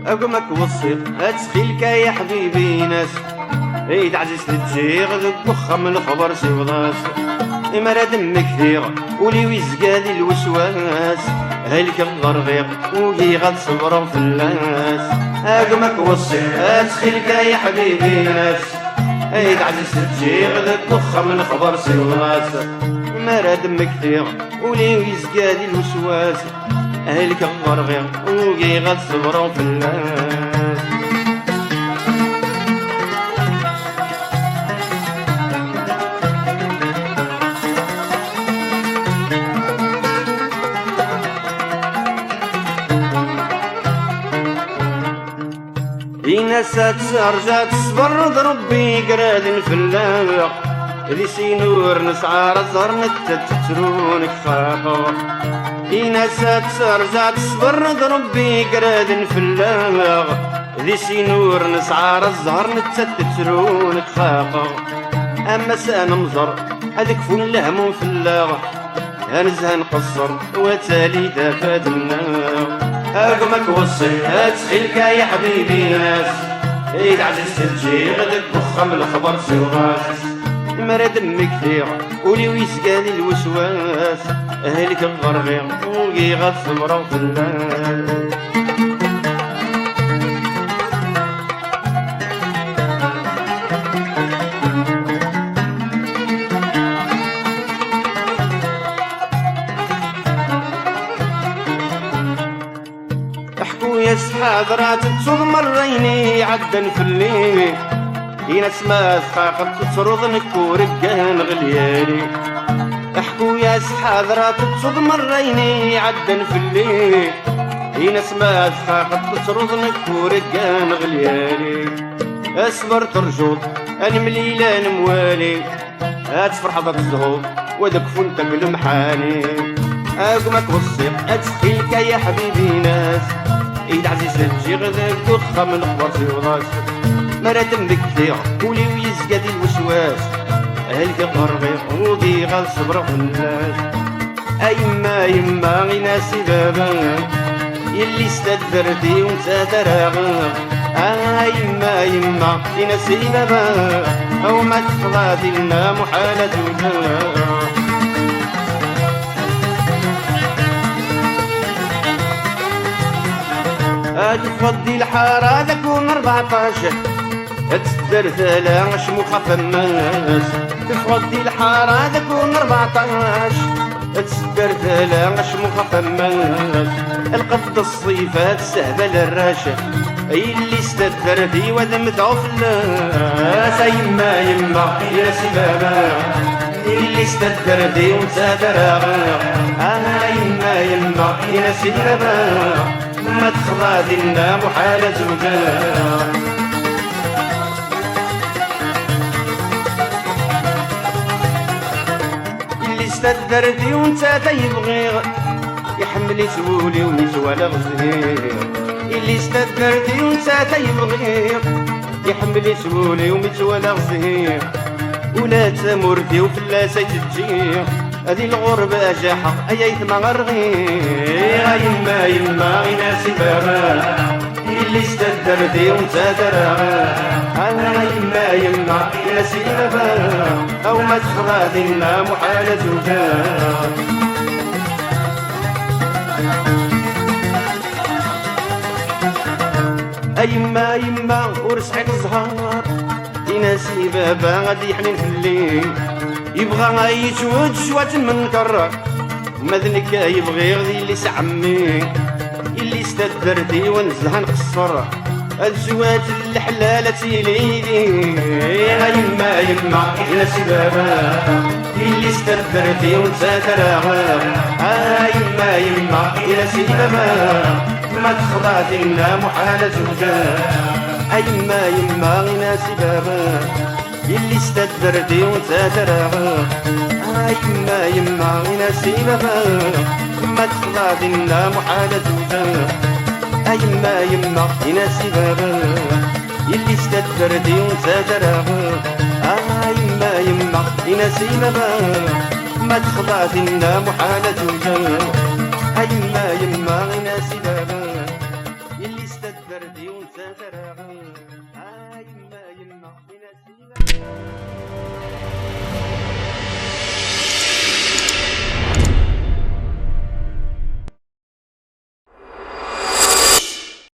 أقمك وصيق أتخيلك يا حبيبي ناس عيد عزيز تجي غدك وخا من الخبر سيوضاس مرا دم كثير ولي ويزقالي الوسواس هلك الغرغيق وهي غاد صبر في الناس أقمك وصيق أتخيلك يا حبيبي ناس عيد عزيز تجي غدك وخا من الخبر سيوضاس مرا دم كثير ولي ويزقالي الوسواس أهلك الغرغيق وقي غاد صبروا في الناس ناسات رجعت صبر ضربي قراد في اللاق ذي سينور نسعار الزهر نتتترونك خاطر ناسات رجعت صبر ضربي قراد في اللاق ذي سينور نسعار الزهر نتتترونك خاطر اما سان مزر هذاك فول لهم في اللاغ هنزها نقصر وتالي دافات النار أقمك وصي أتخيلك يا حبيبي ناس عيد عزيز تجي غدك وخم الخبر سواس مرا دم كثير ولي ويسقالي الوسواس أهلك الغرغيق وقي غاد صبروا في الناس يا سحاب رات تصوض مريني عدن في الليل ناس ما تخاقت تفرض نكورقان غليالي احكوا يا سحاب رات تصوض مريني عدن في الليل ناس ما تخاقت تفرض نكورقان غليالي اصبر ترجوط انا مليلان موالي اتفرح ضد الزهور ودك فنتك المحاني اقمك وصيق اتسقيلك يا حبيبي ناس عيد عزيز تجي غداك وخا من خبر في وضاس مرا دمك كثير ولي ويزقادي الوسواس اهلك الغرغيق وقي غاد صبر الناس ايما يما غيناسي بابا يلي استدبرتي وانت تراغ يما يما غيناسي بابا او ما تفضاتي لنا محالة وجاه تفضي الحارة ذاكون 14 تسدر ثلاث مخفى الناس تفضي الحارة ذاكون 14 تسدر ثلاث مخفى الناس القبض الصيفات سهبة الراشة اللي استدرتي وذمت عفلاس يما يما يا سبابا اللي استدرتي وانت دراغا يما يما يا سبابا ما تخضى لنا محالة زوجها اللي استدرتي وانت تيبغي يحملي سولي ويسوال غزير اللي استدرتي وانت تيبغي يحملي سولي ويسوال غزير ولا تمرتي وفلاسة تجي هذه الغربة جاحة أيايت مغرغي يما يما غيناسي بابا اللي استدرتي وانت دراغا يما يما غيناسي بابا أو ما تخضى لنا محالة وجاه يما يما ورسعك الزهار يناسي بابا غادي يحنين في الليل يبغى يتوج شوات من كرة مذنك يبغي غذي اللي سعمي اللي استدرتي ونزها نقصر الزواج الحلالة تيليدي يما يما يا سبابا اللي استدرتي وانت تراغا يما يما يا سبابا ما تخضى لنا محالة زوجها يما يما يا سبابا اللي استدرتي وانت تراغا يما يما يناسي بابا ما تخضى لنا محالة وجاه يما يما يناسي بابا اللي استدرتي وانت تراغا يما يما يناسي بابا ما تخضى لنا محالة وجاه يما يما يناسي بابا اللي استدرتي بردي ونسان ترى